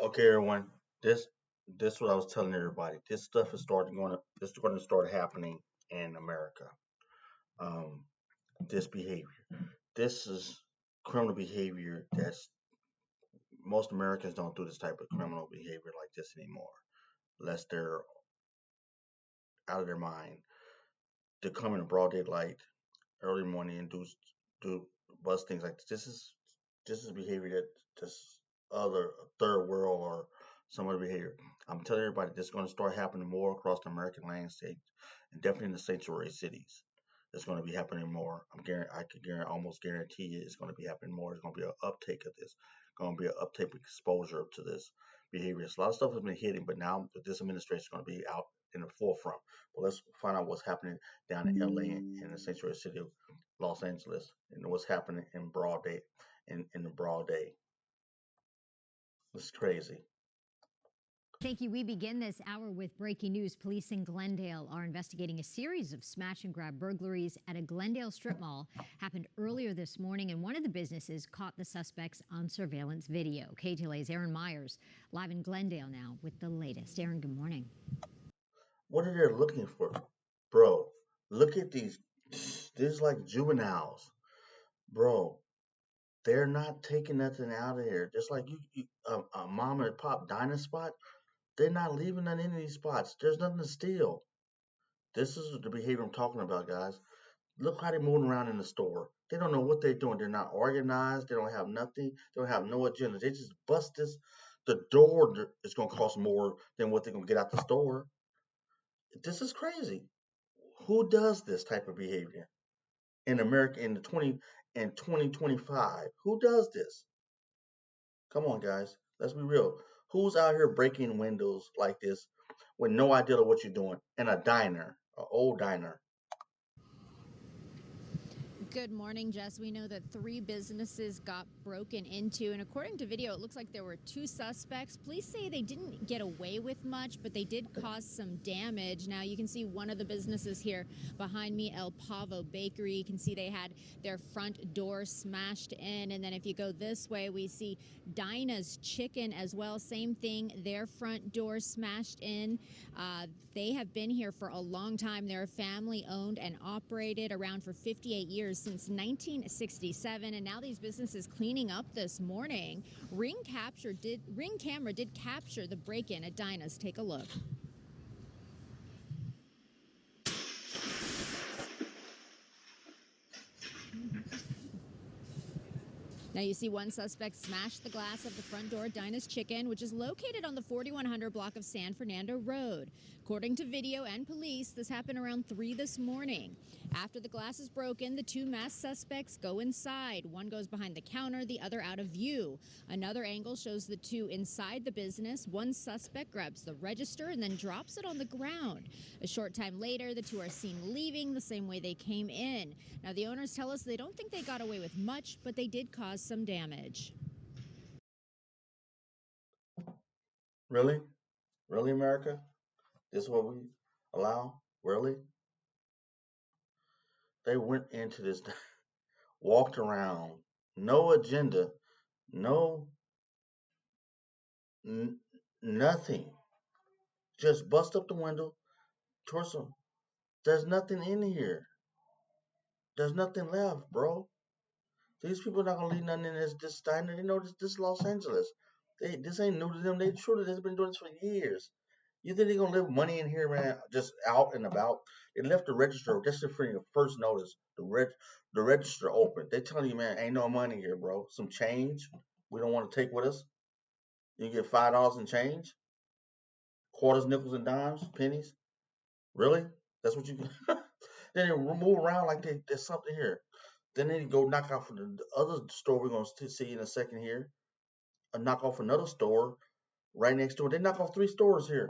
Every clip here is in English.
Okay, everyone. This this is what I was telling everybody. This stuff is going to start happening in America. Um, this behavior. This is criminal behavior that's most Americans don't do this type of criminal behavior like this anymore, unless they're out of their mind. To come in a broad daylight, early morning, and do bust things like this. This is behavior that this other third world or some other behavior. I'm telling everybody this is going to start happening more across the American landscape, and definitely in the sanctuary cities. It's going to be happening more. I could almost guarantee you it's going to be happening more. There's going to be an uptake of this. Going to be an uptake of exposure to this behavior. So a lot of stuff has been hidden, but now this administration is going to be out in the forefront. But let's find out what's happening down in LA and in the sanctuary city of Los Angeles and what's happening in broad day in the broad day. It's crazy. Thank you. We begin this hour with breaking news. Police in Glendale are investigating a series of smash and grab burglaries at a Glendale strip mall. Happened earlier this morning, and one of the businesses caught the suspects on surveillance video. KTLA's Aaron Myers live in Glendale now with the latest. Aaron, good morning. What are they looking for? Bro, look at these. This is like juveniles. Bro, they're not taking nothing out of here. Just like a mom and pop diner spot, they're not leaving none in these spots. There's nothing to steal. This is the behavior I'm talking about, guys. Look how they're moving around in the store. They don't know what they're doing. They're not organized. They don't have nothing. They don't have no agenda. They just bust this. The door is going to cost more than what they're going to get out the store. This is crazy. Who does this type of behavior in America in the 2025? Who does this? Come on, guys. Let's be real. Who's out here breaking windows like this with no idea of what you're doing in a diner, an old diner? Good morning, Jess. We know that 3 businesses got broken into, and according to video, it looks like there were 2 suspects. Police say they didn't get away with much, but they did cause some damage. Now, you can see one of the businesses here behind me, El Pavo Bakery. You can see they had their front door smashed in, and then if you go this way, we see Dinah's Chicken as well. Same thing, their front door smashed in. They have been here for a long time. They're family owned and operated, around for 58 years, since 1967, and now these businesses cleaning up this morning. Ring camera did capture the break-in at Dinah's. Take a look. Now you see one suspect smash the glass of the front door at Dinah's Chicken, which is located on the 4100 block of San Fernando Road. According to video and police, this happened around 3 this morning. After the glass is broken, the 2 masked suspects go inside. One goes behind the counter, the other out of view. Another angle shows the 2 inside the business. One suspect grabs the register and then drops it on the ground. A short time later, the 2 are seen leaving the same way they came in. Now, the owners tell us they don't think they got away with much, but they did cause some damage. Really? Really, America? This is what we allow? Really? They went into this, walked around, no agenda, no n- nothing. Just bust up the window, torso. There's nothing in here. There's nothing left, bro. These people not gonna leave nothing in this diner. They know this is Los Angeles. This ain't new to them. They surely they've been doing this for years. You think they're gonna leave money in here, man, just out and about? They left the register just for your first notice. The register open. They telling you, man, ain't no money here, bro. Some change. We don't want to take with us. You get $5 in change, quarters, nickels, and dimes, pennies. Really? That's what you get? Then they move around like there's something here. Then they go knock off the other store we're going to see in a second here. Knock off another store right next door. They knock off 3 stores here.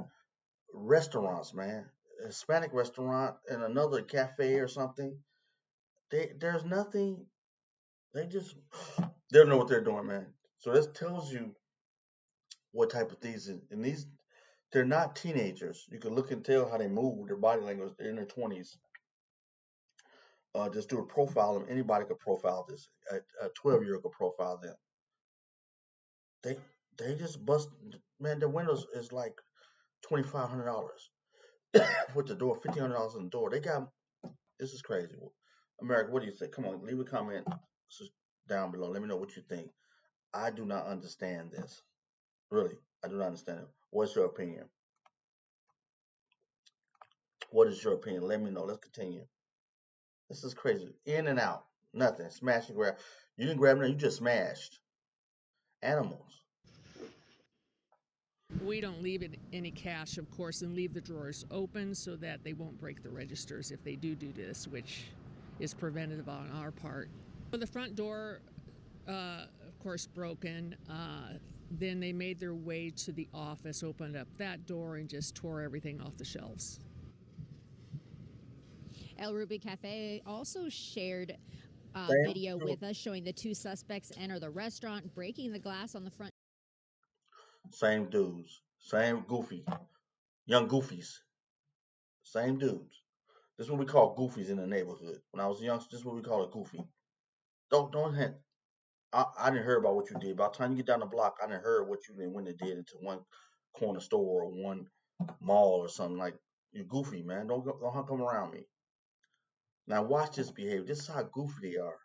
Restaurants, man. A Hispanic restaurant and another cafe or something. There's nothing. They just they don't know what they're doing, man. So this tells you what type of thieves. And these, they're not teenagers. You can look and tell how they move, their body language. They're in their 20s. Just do a profile of them. Anybody could profile this. A 12-year-old could profile them. They They just bust, man. The windows is like $2,500 with the door, $1,500 in the door. They got this is crazy. America, what do you think? Come on, leave a comment down below. Let me know what you think. I do not understand this. Really, I do not understand it. What's your opinion? What is your opinion? Let me know. Let's continue. This is crazy. In and out. Nothing. Smash and grab. You didn't grab nothing. You just smashed. Animals. We don't leave any cash, of course, and leave the drawers open so that they won't break the registers if they do this, which is preventative on our part. The front door, of course, broken. Then they made their way to the office, opened up that door, and just tore everything off the shelves. El Ruby Cafe also shared video with us showing the two suspects enter the restaurant, breaking the glass on the front. Same dudes. Same goofy. Young goofies. Same dudes. This is what we call goofies in the neighborhood. When I was young, this is what we call a goofy. Don't hint. I didn't hear about what you did. By the time you get down the block, I didn't hear what you went and did into one corner store or one mall or something. Like, you're goofy, man. Don't come around me. Now watch this behavior. This is how goofy they are.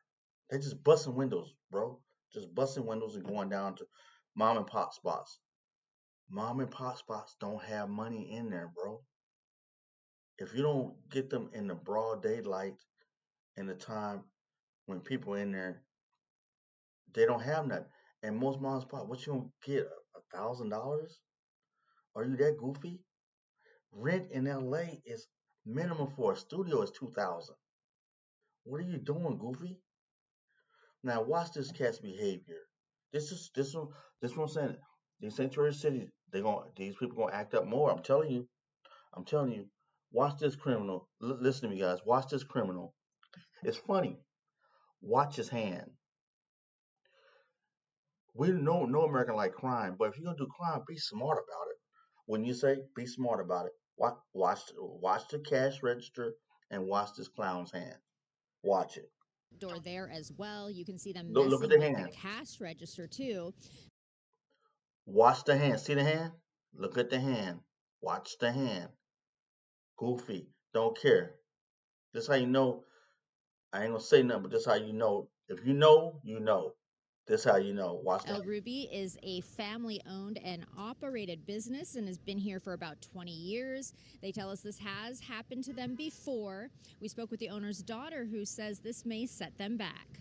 They just busting windows, bro. Just busting windows and going down to mom and pop spots. Mom and pop spots don't have money in there, bro. If you don't get them in the broad daylight in the time when people in there, they don't have nothing. And most mom and pop, what you gonna get? $1,000? Are you that goofy? Rent in LA is minimum for a studio is 2,000. What are you doing, goofy? Now watch this cat's behavior. This what I'm saying. These sanctuary cities, these people gonna act up more. I'm telling you. I'm telling you. Watch this criminal. Listen to me, guys. Watch this criminal. It's funny. Watch his hand. We know no American like crime, but if you're gonna do crime, be smart about it. When you say be smart about it, watch the cash register and watch this clown's hand. Watch it. Door there as well. You can see them Look at messing the with the hand. cash register too. Watch the hand. See the hand? Look at the hand. Watch the hand. Goofy. Don't care. This how you know. I ain't gonna say nothing, but this how you know. If you know, you know. This how you know. Watch El that. Ruby is a family-owned and operated business and has been here for about 20 years. They tell us this has happened to them before. We spoke with the owner's daughter, who says this may set them back.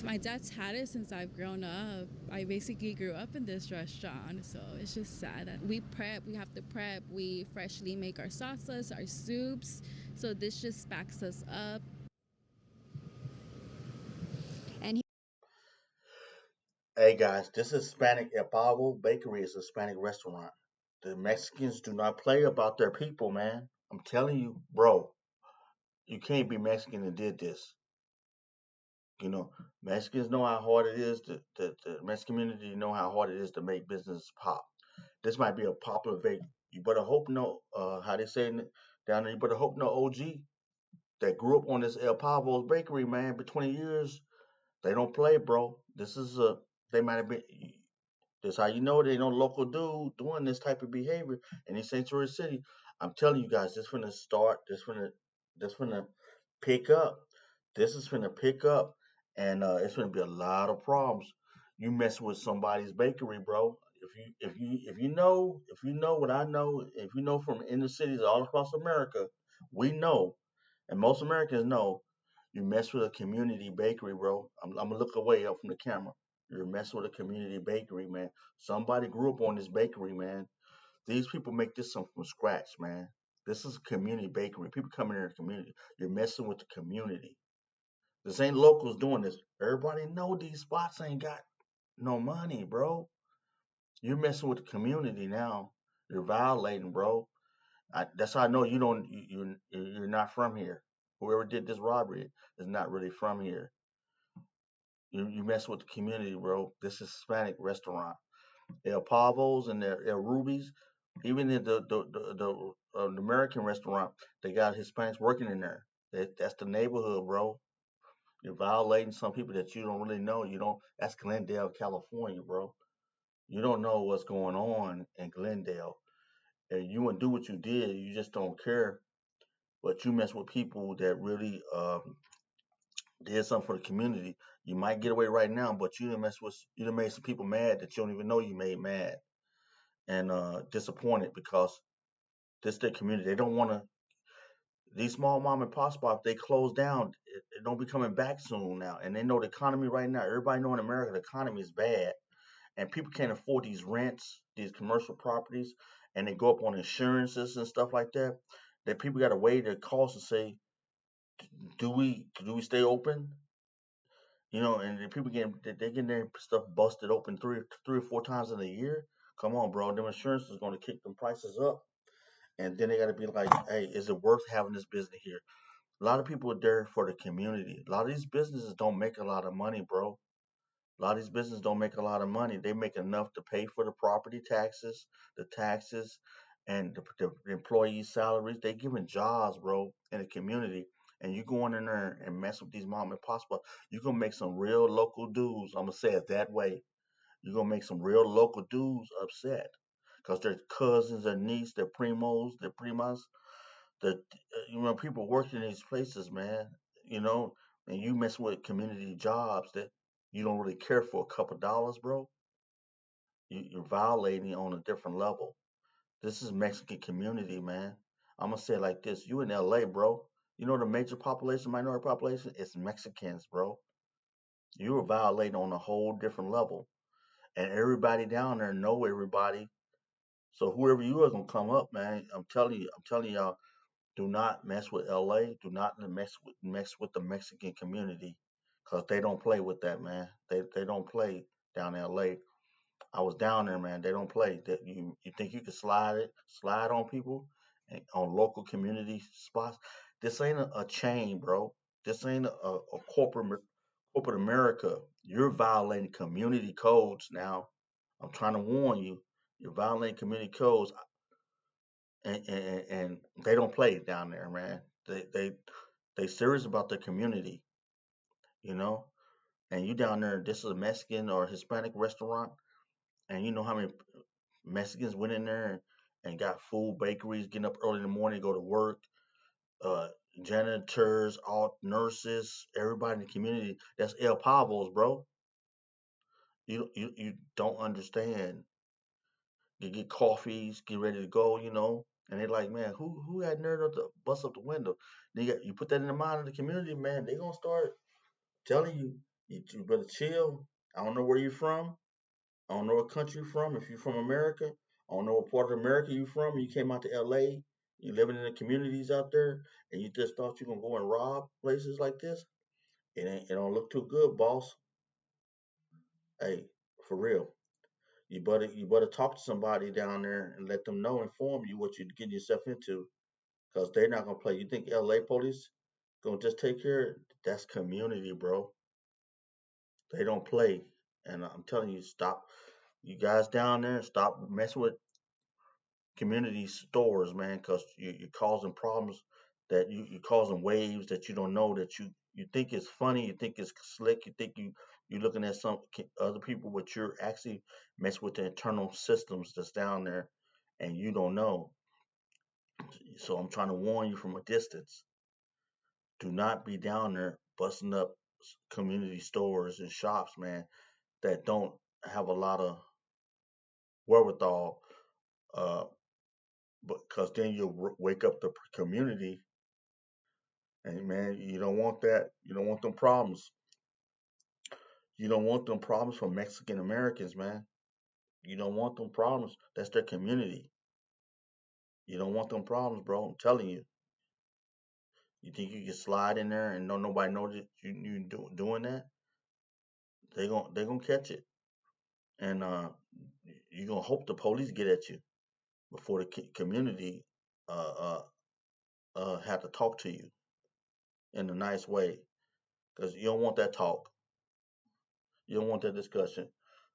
My dad's had it since I've grown up. I basically grew up in this restaurant, so it's just sad that we have to prep, we freshly make our salsas, our soups, so this just backs us up. And Hey guys, this is Hispanic El Pavo Bakery. Is a Hispanic restaurant. The Mexicans do not play about their people, man. I'm telling you, bro. You can't be Mexican and did this. You know, Mexicans know how hard it is. The Mexican community know how hard it is to make business pop. This might be a popular vape. You better hope no. How they say down there. You better hope no OG that grew up on this El Pavo's bakery, man, for 20 years. They don't play, bro. This is a. They might have been. This how you know they know local dude doing this type of behavior in the sanctuary city. I'm telling you guys, this finna start. This finna pick up. This is finna pick up, and it's gonna be a lot of problems. You mess with somebody's bakery, bro. If you know what I know, if you know from inner cities all across America, we know, and most Americans know, you mess with a community bakery, bro. I'm gonna look away up from the camera. You're messing with a community bakery, man. Somebody grew up on this bakery, man. These people make this from scratch, man. This is a community bakery. People come in here in the community. You're messing with the community. This ain't locals doing this. Everybody know these spots ain't got no money, bro. You're messing with the community now. You're violating, bro. That's how I know you don't. You're not from here. Whoever did this robbery is not really from here. You mess with the community, bro. This is Hispanic restaurant. El Pavos and their El Rubies, even in the American restaurant, they got Hispanics working in there. That's the neighborhood, bro. You're violating some people that you don't really know. You don't. That's Glendale, California, bro. You don't know what's going on in Glendale, and you wouldn't do what you did. You just don't care. But you mess with people that really did something for the community. You might get away right now, but you done made some people mad that you don't even know you made mad and disappointed because this their community. They don't want to. These small mom and pop spots, they close down. It don't be coming back soon now, and they know the economy right now. Everybody know in America the economy is bad, and people can't afford these rents, these commercial properties, and they go up on insurances and stuff like that. That people got to weigh their costs and say, do we stay open? And the people getting their stuff busted open three or four times in a year. Come on, bro, them insurance is going to kick them prices up, and then they got to be like, hey, is it worth having this business here? A lot of people are there for the community. A lot of these businesses don't make a lot of money, bro. A lot of these businesses don't make a lot of money. They make enough to pay for the property taxes, and the employees' salaries. They giving jobs, bro, in the community. And you going in there and mess with these mom and pop spots, you gonna make some real local dudes. I'm gonna say it that way. You're gonna make some real local dudes upset because their cousins, their niece, their primos, their primas, the people working in these places, man. You know, and you mess with community jobs that you don't really care for a couple dollars, bro. You're violating on a different level. This is Mexican community, man. I'm gonna say it like this: you in LA, bro. You know the major population, minority population, it's Mexicans, bro. You are violating on a whole different level, and everybody down there know everybody. So whoever you are gonna come up, man. I'm telling y'all, do not mess with LA. Do not mess with the Mexican community, cause they don't play with that, man. They don't play down in LA. I was down there, man. They don't play. That you think you can slide on people, and on local community spots. This ain't a chain, bro. This ain't a corporate America. You're violating community codes now. I'm trying to warn you. You're violating community codes, and they don't play down there, man. They serious about their community, you know. And you down there, this is a Mexican or Hispanic restaurant, and you know how many Mexicans went in there and got food, bakeries, getting up early in the morning, go to work, uh, janitors, all nurses, everybody in the community. That's El Pavos, bro. You don't understand. You get coffees, get ready to go, and they're like, man, who had nerve to bust up the window? Then you put that in the mind of the community, man. They gonna start telling you better chill. I don't know where you're from. I don't know what country you're from. If you're from America, I don't know what part of America you're from. You came out to LA, you living in the communities out there, and you just thought you're gonna go and rob places like this. It don't look too good, boss. Hey, for real. You better talk to somebody down there and let them know, inform you what you're getting yourself into, because they're not gonna play. You think LA police gonna just take care of it? That's community, bro. They don't play. And I'm telling you, stop. You guys down there, stop messing with community stores, man, because you're causing problems that you're causing waves that you don't know, that you think it's funny, you think it's slick, you think you're looking at some other people, but you're actually messing with the internal systems that's down there, and you don't know. So I'm trying to warn you from a distance. Do not be down there busting up community stores and shops, man, that don't have a lot of wherewithal. Uh, because then you'll wake up the community. And man, you don't want that. You don't want them problems. You don't want them problems from Mexican Americans, man. You don't want them problems. That's their community. You don't want them problems, bro. I'm telling you. You think you can slide in there and nobody knows that doing that? They gonna catch it, and you gonna hope the police get at you before the community uh, uh, have to talk to you in a nice way, because you don't want that talk. You don't want that discussion.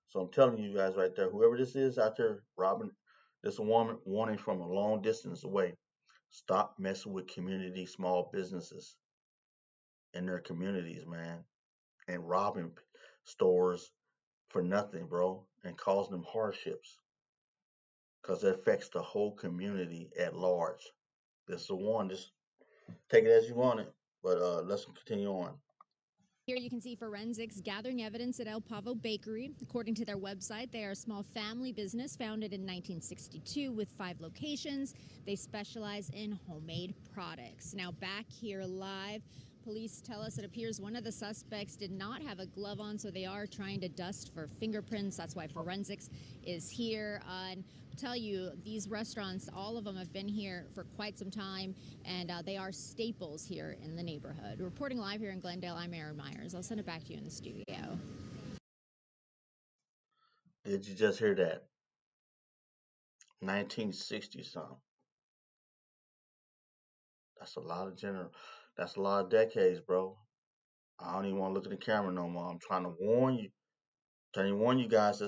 So I'm telling you guys right there, whoever this is out there, Robin, this woman warning from a long distance away. Stop messing with community small businesses. in their communities, man, and robbing stores for nothing, bro, and causing them hardships because it affects the whole community at large. This is the one. Just take it as you want it, but let's continue on. Here you can see forensics gathering evidence at El Pavo Bakery. According to their website, they are a small family business founded in 1962 with 5 locations. They specialize in homemade products. Now back here live, police tell us it appears one of the suspects did not have a glove on, so they are trying to dust for fingerprints. That's why forensics is here. And tell you, these restaurants, all of them have been here for quite some time, and they are staples here in the neighborhood. Reporting live here in Glendale, I'm Erin Myers. I'll send it back to you in the studio. Did you just hear that? 1960 something. That's a lot of That's a lot of decades, bro. I don't even want to look at the camera no more. I'm trying to warn you. Trying to warn you guys.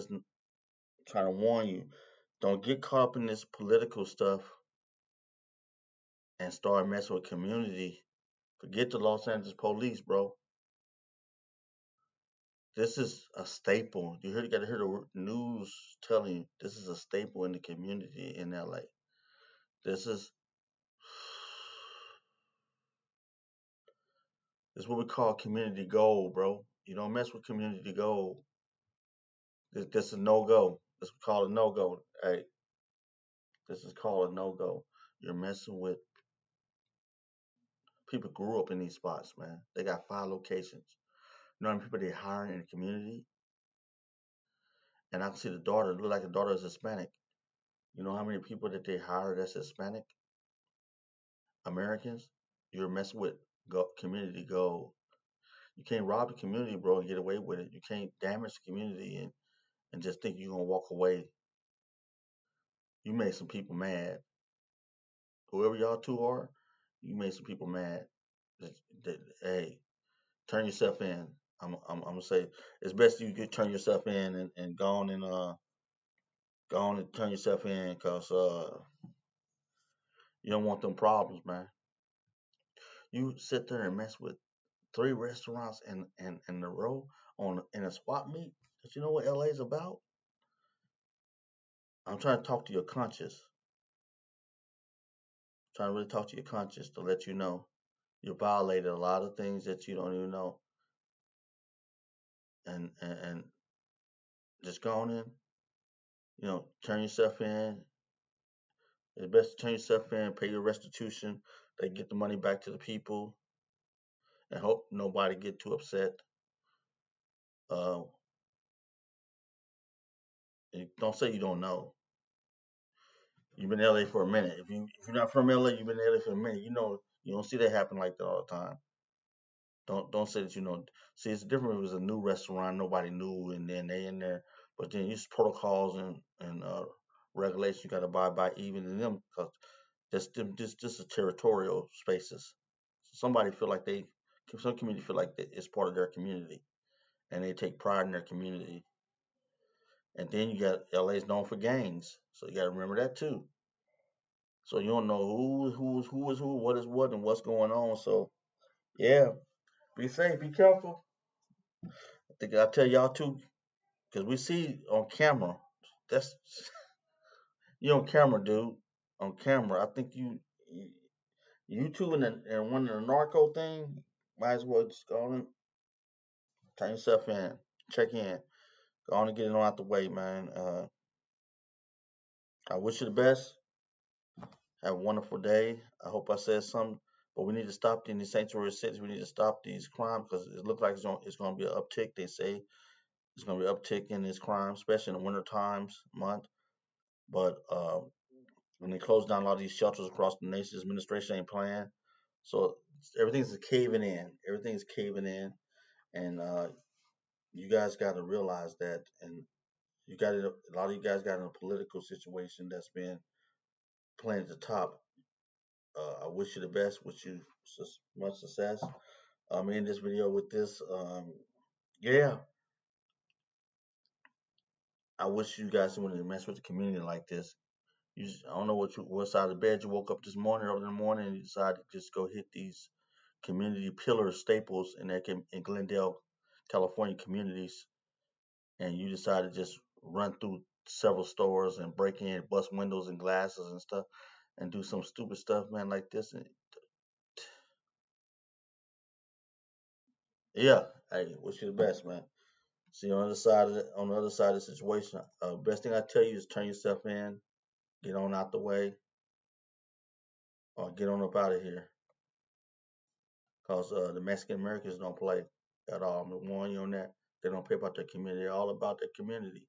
Trying to warn you. Don't get caught up in this political stuff and start messing with community. Forget the Los Angeles police, bro. This is a staple. You got to hear the news telling you this is a staple in the community in LA. This is what we call community gold, bro. You don't mess with community gold. This is no go. This is called a no go. Hey, this is called a no go. You're messing with people grew up in these spots, man. They got 5 locations. You know how many people they hiring in the community? And I can see the daughter, look like the daughter is Hispanic. You know how many people that they hire that's Hispanic Americans? You're messing with community gold. You can't rob the community, bro, and get away with it. You can't damage the community and just think you're gonna walk away. You made some people mad. Whoever y'all two are, you made some people mad. Hey, turn yourself in. I'm gonna say it's best you could turn yourself in and go on and turn yourself in because you don't want them problems, man. You sit there and mess with 3 restaurants in a row on in a swap meet. But you know what LA is about? I'm trying to talk to your conscience. Trying to really talk to your conscience to let you know you violated a lot of things that you don't even know. And just go on in, turn yourself in. It's best to turn yourself in, pay your restitution. They get the money back to the people, and hope nobody get too upset. Uh, don't say you don't know. You've been in LA for a minute. If you're not from LA, you've been in LA for a minute. You know you don't see that happen like that all the time. Don't say that you know. See, it's different if it was a new restaurant nobody knew, and then they in there. But then use protocols and regulations you got to abide by even in them because just a territorial spaces. Somebody feel like some community feel like that it's part of their community, and they take pride in their community. And then you got LA's known for gangs, so you got to remember that too. So you don't know who is who, what is what, and what's going on. So yeah, be safe, be careful. I think I tell y'all too, because we see on camera. That's you on camera, dude. On camera, I think you two and one of the narco thing. Might as well just go on and turn yourself in, check in, go on and get it on out the way, man. I wish you the best. Have a wonderful day. I hope I said something. But we need to stop in these sanctuary cities. We need to stop these crimes because it looks like it's going to be an uptick. They say it's going to be an uptick in this crime, especially in the winter times month. But when they close down a lot of these shelters across the nation, this administration ain't playing. So everything's caving in. Everything's caving in, and you guys got to realize that. And you got a lot of you guys got in a political situation that's been playing at the top. I wish you the best. Wish you much success. In this video with this. Yeah, I wish you guys wouldn't mess with the community like this. I don't know what side of the bed you woke up this morning, early in the morning, and you decided to just go hit these community pillars, staples in Glendale, California communities, and you decide to just run through several stores and break in, bust windows and glasses and stuff, and do some stupid stuff, man, like this. And yeah, hey, wish you the best, man. See, on the other side of the situation, best thing I tell you is turn yourself in, get on out the way, or get on up out of here, cause the Mexican Americans don't play at all. I'm gonna warn you on that. They don't play about their community. They're all about their community.